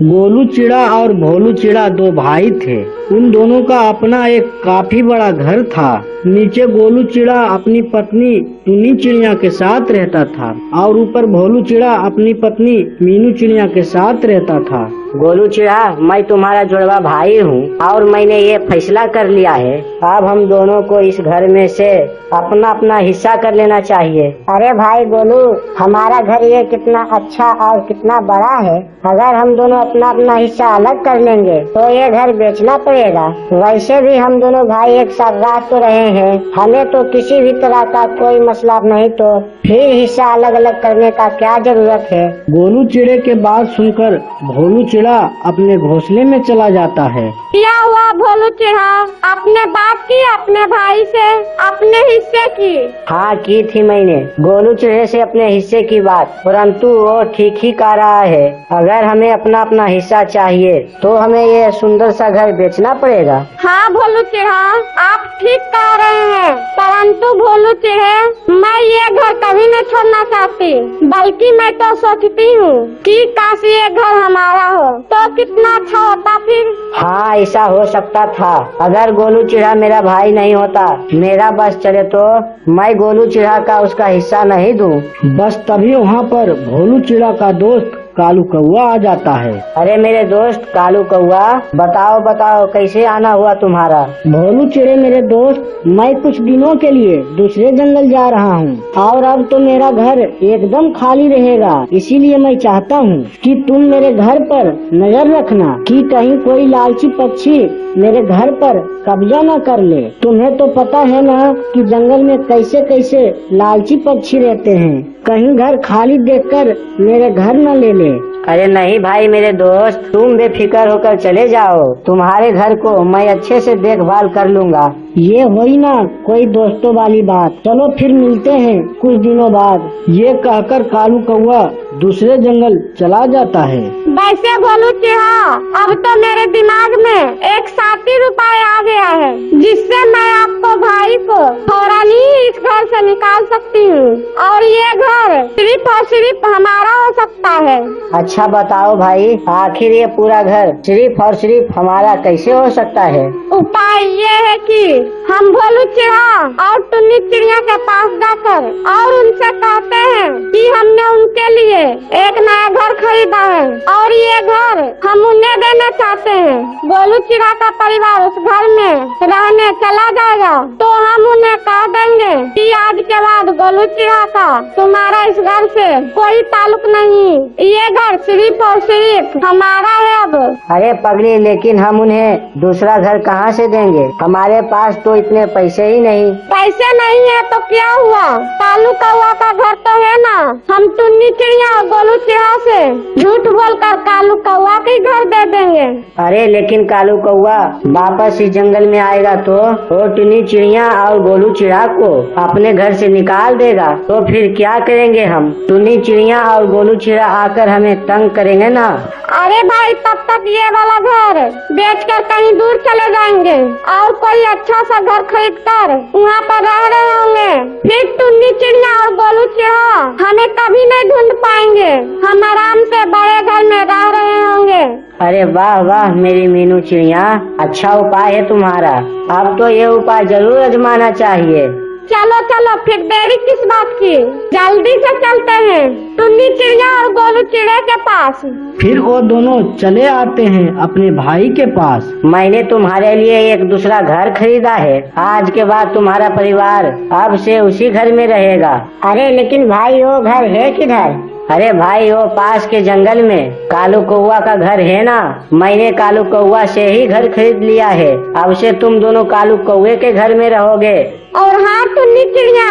गोलू चिड़ा और भोलू चिड़ा दो भाई थे। उन दोनों का अपना एक काफी बड़ा घर था। नीचे गोलू चिड़ा अपनी पत्नी टुनी चिड़िया के साथ रहता था और ऊपर भोलू चिड़ा अपनी पत्नी मीनू चिड़िया के साथ रहता था। गोलू चिड़ा, मैं तुम्हारा जुड़वा भाई हूँ और मैंने ये फैसला कर लिया है, अब हम दोनों को इस घर में से अपना अपना हिस्सा कर लेना चाहिए। अरे भाई गोलू, हमारा घर ये कितना अच्छा और कितना बड़ा है। अगर हम दोनों अपना अपना हिस्सा अलग कर लेंगे तो ये घर बेचना पड़ेगा। वैसे भी हम दोनों भाई एक साथ रह तो रहे हैं, हमें तो किसी भी तरह का कोई मसला नहीं, तो फिर हिस्सा अलग अलग करने का क्या जरूरत है। गोलू चिड़े के बात सुनकर भोलू चिड़ा अपने घोंसले में चला जाता है। क्या हुआ भोलू चिड़ा, आपने बात की अपने भाई से अपने हिस्से की? हाँ की थी मैंने गोलू चिड़े से अपने हिस्से की बात, परंतु वो ठीक ही कह रहा है। अगर हमें अपना अपना हिस्सा चाहिए तो हमें ये सुंदर सा घर बेचना पड़ेगा। हाँ भोलू चिड़ा, आप ठीक कह रहे हैं, परंतु भोलू चिड़े, मैं ये घर कभी नहीं छोड़ना चाहती, बल्कि मैं तो सोचती हूँ कि काश ये घर हमारा हो तो कितना अच्छा होता फिर। हाँ ऐसा हो सकता था। अगर गोलू चिड़ा मेरा भाई नहीं होता, मेरा बस चले तो मैं गोलू चिड़ा का उसका हिस्सा नहीं दूं। बस तभी वहाँ पर भोलू चिड़ा का दोस्त कालू कौआ आ जाता है। अरे मेरे दोस्त कालू कौआ, बताओ बताओ कैसे आना हुआ तुम्हारा? भोलू चिड़े मेरे दोस्त, मैं कुछ दिनों के लिए दूसरे जंगल जा रहा हूँ और अब तो मेरा घर एकदम खाली रहेगा, इसीलिए मैं चाहता हूँ कि तुम मेरे घर पर नजर रखना कि कहीं कोई लालची पक्षी मेरे घर पर कब्जा न कर ले। तुम्हें तो पता है ना कि जंगल में कैसे कैसे लालची पक्षी रहते हैं, कहीं घर खाली देखकर मेरे घर न ले ले। अरे नहीं भाई मेरे दोस्त, तुम बेफिक्र होकर चले जाओ, तुम्हारे घर को मैं अच्छे से देखभाल कर लूँगा। ये हुई ना कोई दोस्तों वाली बात, चलो फिर मिलते हैं कुछ दिनों बाद। ये कहकर कालू कौआ दूसरे जंगल चला जाता है। वैसे भोलू चिड़ा, अब तो मेरे दिमाग में एक साथी उपाय आ गया है, जिससे मैं आपको भाई को फौरन ही इस घर से निकाल सकती हूँ और ये घर सिर्फ और सिर्फ हमारा हो सकता है। अच्छा बताओ भाई, आखिर ये पूरा घर सिर्फ और सिर्फ हमारा कैसे हो सकता है? उपाय ये है कि हम भोलू चिड़ा और टुन्नी चिड़िया के पास जाकर और उनसे कहते हैं कि हमने उनके लिए एक नया घर खरीदा है और ये घर हम उन्हें देना चाहते हैं। गोलू चिड़ा का परिवार उस घर में रहने चला जाएगा तो हम उन्हें कह देंगे कि आज के बाद गोलू चिड़ा का तुम्हारा इस घर से कोई ताल्लुक नहीं, ये घर सिर्फ और सिर्फ हमारा है अब। अरे पगली, लेकिन हम उन्हें दूसरा घर कहाँ से देंगे? हमारे पास तो इतने पैसे ही नहीं। पैसे नहीं है तो क्या हुआ, कालू कौआ का घर तो है ना। हम टुन्नी चिड़िया और गोलू चिड़ा से झूठ बोलकर कालू कौआ के घर दे देंगे। अरे लेकिन कालू कौआ वापस इस जंगल में आएगा तो वो टुन्नी चिड़िया और गोलू चिड़ा को अपने घर से निकाल देगा, तो फिर क्या करेंगे हम? टुन्नी चिड़िया और गोलू चिड़ा आकर हमें तंग करेंगे ना। अरे भाई, तब तक ये वाला घर बेचकर कहीं दूर चले जाएंगे और कोई अच्छा सा घर खरीद कर वहाँ पर रह रहे होंगे। फिर टुन्नी चिड़िया और गोलू चिड़ा हमें कभी नहीं ढूंढ पाएंगे, हम आराम से बड़े घर में रह रहे होंगे। अरे वाह वाह मेरी मीनू चिड़िया, अच्छा उपाय है तुम्हारा। अब तो ये उपाय जरूर आजमाना चाहिए। चलो चलो, फिर देरी किस बात की, जल्दी से चलते हैं टुन्नी चिड़िया और गोलू चिड़े के पास। फिर वो दोनों चले आते हैं अपने भाई के पास। मैंने तुम्हारे लिए एक दूसरा घर खरीदा है, आज के बाद तुम्हारा परिवार अब से उसी घर में रहेगा। अरे लेकिन भाई वो घर है किधर? अरे भाई वो पास के जंगल में कालू कौआ का घर है ना, मैंने कालू कौआ से ही घर खरीद लिया है। अब से तुम दोनों कालू कौए के घर में रहोगे। और हाँ टुन्नी चिड़िया,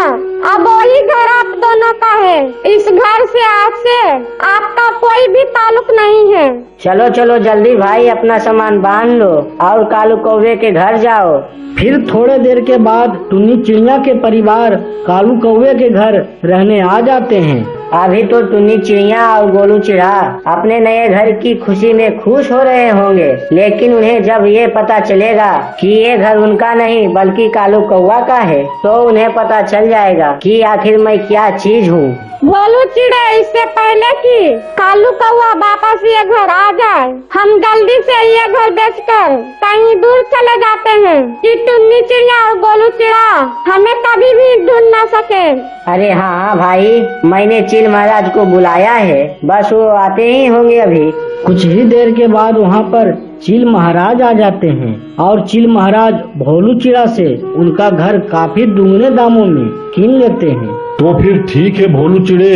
अब वही घर आप दोनों का है, इस घर से आज से आपका कोई भी ताल्लुक नहीं है। चलो चलो जल्दी भाई, अपना सामान बांध लो और कालू कौवे के घर जाओ। फिर थोड़े देर के बाद टुन्नी चिड़िया के परिवार कालू कौवे के घर रहने आ जाते हैं। अभी तो टुन्नी चिड़िया और गोलू चिड़ा अपने नए घर की खुशी में खुश हो रहे होंगे, लेकिन उन्हें जब ये पता चलेगा कि ये घर उनका नहीं बल्कि कालू कौवा का है, तो उन्हें पता चल जाएगा कि आखिर मैं क्या चीज हूँ। गोलू चिड़े, इससे पहले कि कालू कौवा वापस ये घर आ जाए, हम जल्दी से ये घर बेचकर कहीं दूर चले जाते हैं कि टुन्नी चिड़िया और गोलू चिड़ा हमें कभी भी ढूंढ न सके। अरे हाँ भाई, मैंने चील महाराज को बुलाया है, बस वो आते ही होंगे अभी। कुछ ही देर के बाद वहाँ पर चील महाराज आ जाते हैं और चील महाराज भोलू चिड़ा से उनका घर काफी दुगने दामों में कीन लेते हैं। तो फिर ठीक है भोलू चिड़े,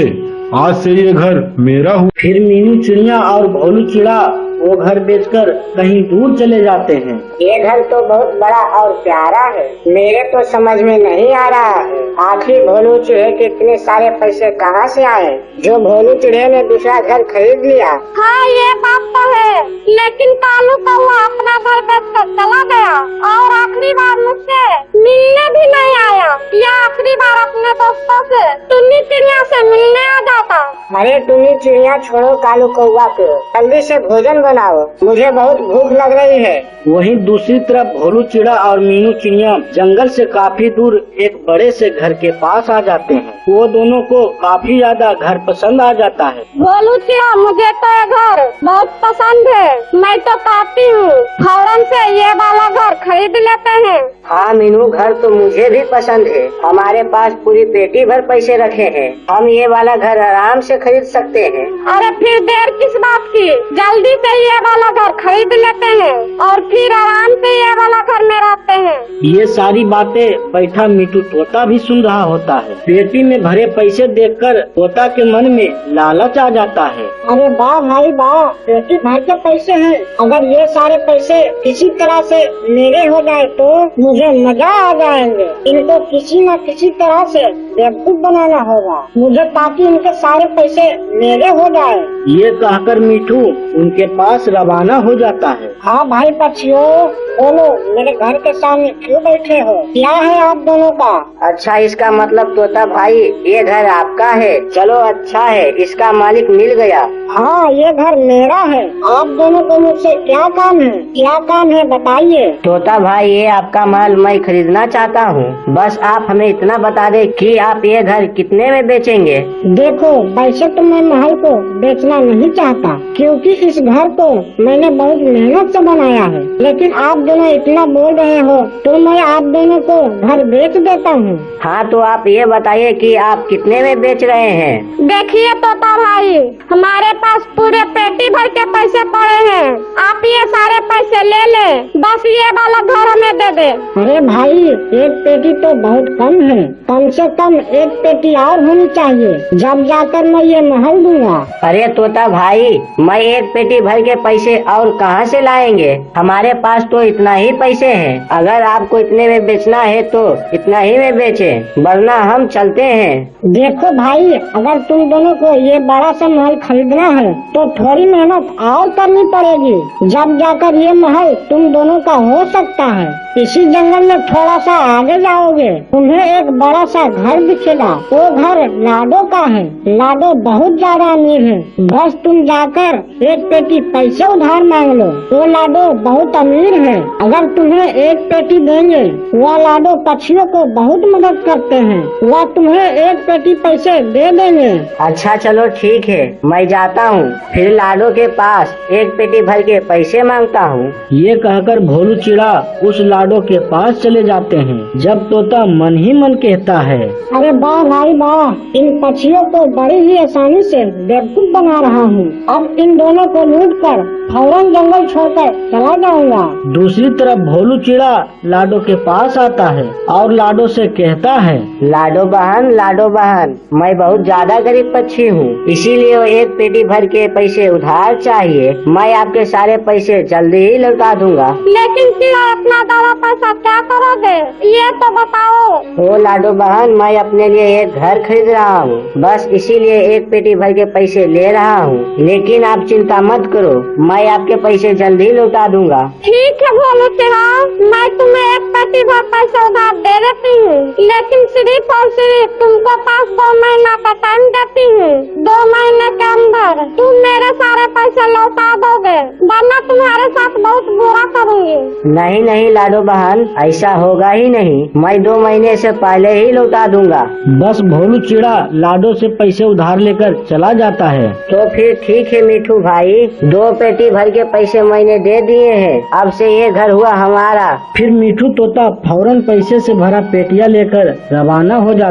आज से ये घर मेरा हुआ। फिर मीनू चिड़िया और भोलू चिड़ा वो घर बेचकर कहीं दूर चले जाते हैं। ये घर तो बहुत बड़ा और प्यारा है, मेरे तो समझ में नहीं आ रहा है आखिर भोलू चिड़े के इतने सारे पैसे कहाँ से आए जो भोलू चिड़े ने दूसरा घर खरीद लिया। हाँ, ये बात तो है, लेकिन कालू कौवा अपना घर बेचकर चला गया और आखिरी बार मुझसे मिलने भी नहीं आया। या आखिरी बार अपने दोस्तों से टुन्नी चिड़िया से मिलने आ जाता। अरे टुन्नी चिड़िया छोड़ो कालू कौवा को, जल्दी से भोजन बनाओ, मुझे बहुत भूख लग रही है। वहीं दूसरी तरफ भोलू चिड़ा और मीनू चिड़िया जंगल से काफी दूर एक बड़े से घर के पास आ जाते हैं। वो दोनों को काफी ज्यादा घर पसंद आ जाता है। गोलू चिड़ा, मुझे तो ये घर बहुत पसंद है, मैं तो कहती हूँ फौरन से ये वाला घर खरीद लेते हैं। हाँ मीनू, घर तो मुझे भी पसंद है, हमारे पास पूरी पेटी भर पैसे रखे हैं, हम ये वाला घर आराम से खरीद सकते हैं। अरे फिर देर किस बात की, जल्दी से ये वाला घर खरीद लेते हैं और फिर आराम से ये वाला घर में रहते हैं। ये सारी बातें बैठा मिठू तोता भी सुन रहा होता है। पेटी में भरे पैसे देखकर तोता के मन में लालच आ जाता है। अरे वाह भाई वाह, पेटी भर के पैसे हैं। अगर ये सारे पैसे किसी तरह से मेरे हो जाए तो मुझे मजा आ जाएंगे। इनको किसी न किसी तरह से बेवकूफ बनाना होगा मुझे, ताकि इनके सारे पैसे मेरे हो जाए। ये कहकर मिठू उनके पास रवाना हो जाता है। हाँ भाई पक्षियों, बोलो मेरे घर के सामने क्यों बैठे हो, क्या है आप दोनों का? अच्छा, इसका मतलब तोता भाई ये घर आपका है, चलो अच्छा है, इसका मालिक मिल गया। हाँ, ये घर मेरा है। आप दोनों को मुझसे क्या काम है, क्या काम है बताइए। तोता भाई, ये आपका माल मैं खरीदना चाहता हूँ, बस आप हमें इतना बता दे कि आप ये घर कितने में बेचेंगे। देखो, वैसे तो मैं महल को बेचना नहीं चाहता, क्योंकि इस घर को मैंने बहुत मेहनत से बनाया है, लेकिन आप दोनों इतना बोल रहे हो तो मैं आप दोनों को घर बेच देता हूँ। हाँ, तो आप ये बताइए कि आप कितने में बेच रहे हैं। देखिए तोता भाई, हमारे पास पूरे पेटी भर के पैसे पड़े हैं, आप ये सारे पैसे ले ले, बस ये वाला घर हमें दे दे। अरे भाई, एक पेटी तो बहुत कम है, कम से कम एक पेटी और होनी चाहिए, जब जाकर मैं ये महल दूंगा। अरे तोता भाई, मैं एक पेटी भर के पैसे और कहाँ से लाएंगे, हमारे पास तो इतना ही पैसे हैं। अगर आपको इतने में बेचना है तो इतना ही में बेचे, वरना हम चलते हैं। देखो भाई, अगर तुम दोनों को ये बड़ा सा महल खरीदना है तो थोड़ी मेहनत और करनी पड़ेगी, जब जाकर ये महल तुम दोनों का हो सकता है। इसी जंगल में थोड़ा सा आगे जाओगे, तुम्हें एक बड़ा सा घर दिखेगा, वो घर लाडो का है। लाडो बहुत ज्यादा अमीर है, बस तुम जाकर एक पेटी पैसे उधार मांग लो, वो लाडो बहुत अमीर है। अगर तुम्हें एक पेटी देंगे, वह लाडो पक्षियों को बहुत मदद करते हैं, वह तुम्हें एक पेटी पैसे दे देंगे। अच्छा चलो ठीक है, मैं जाता हूँ, फिर लाडो के पास एक पेटी भर के पैसे मांगता हूँ। ये कहकर भोलू चिड़ा उस लाडो के पास चले जाते हैं। जब तोता मन ही मन कहता है, अरे वाह भाई वाह, इन पक्षियों को बड़ी ही आसानी से बेवकूफ बना रहा हूँ। अब इन दोनों को लूट कर फौरन जंगल छोड़कर चला जाऊंगा। दूसरी तरफ भोलू चिड़ा लाडो के पास आता है और लाडो से कहता है, लाडो बहन, मैं बहुत ज्यादा गरीब पक्षी हूँ, इसीलिए एक पेटी भर के पैसे उधार चाहिए। मैं आपके सारे पैसे जल्दी ही लौटा दूंगा। लेकिन चिड़ा, इतना ज्यादा पैसा क्या करोगे, ये तो बताओ। ओ लाडो बहन, मैं मैं अपने लिए एक घर खरीद रहा हूँ, बस इसीलिए एक पेटी भर के पैसे ले रहा हूँ। लेकिन आप चिंता मत करो, मैं आपके पैसे जल्द ही लौटा दूंगा। ठीक है भोलू चिड़ा, मैं तुम्हें एक पेटी भर पैसा उधार दे देती हूँ, लेकिन सिर्फ और सिर्फ तुमको 5 महीना का टाइम देती हूँ। 2 महीने के अंदर तुम मेरे सारे पैसे लौटा दोगे, वरना तुम्हारे साथ बहुत बुरा करूँगी। नहीं नहीं लाडो बहन, ऐसा होगा ही नहीं, मैं 2 महीने से पहले ही लौटा दूंगा। बस भोलू चिड़ा लाडो से पैसे उधार लेकर चला जाता है। तो फिर ठीक है मिठू भाई, 2 पेटी भर के पैसे मैंने दे दिए हैं, अब से ये घर हुआ हमारा। फिर मिठू तोता फौरन पैसे से भरा पेटिया लेकर रवाना हो जाता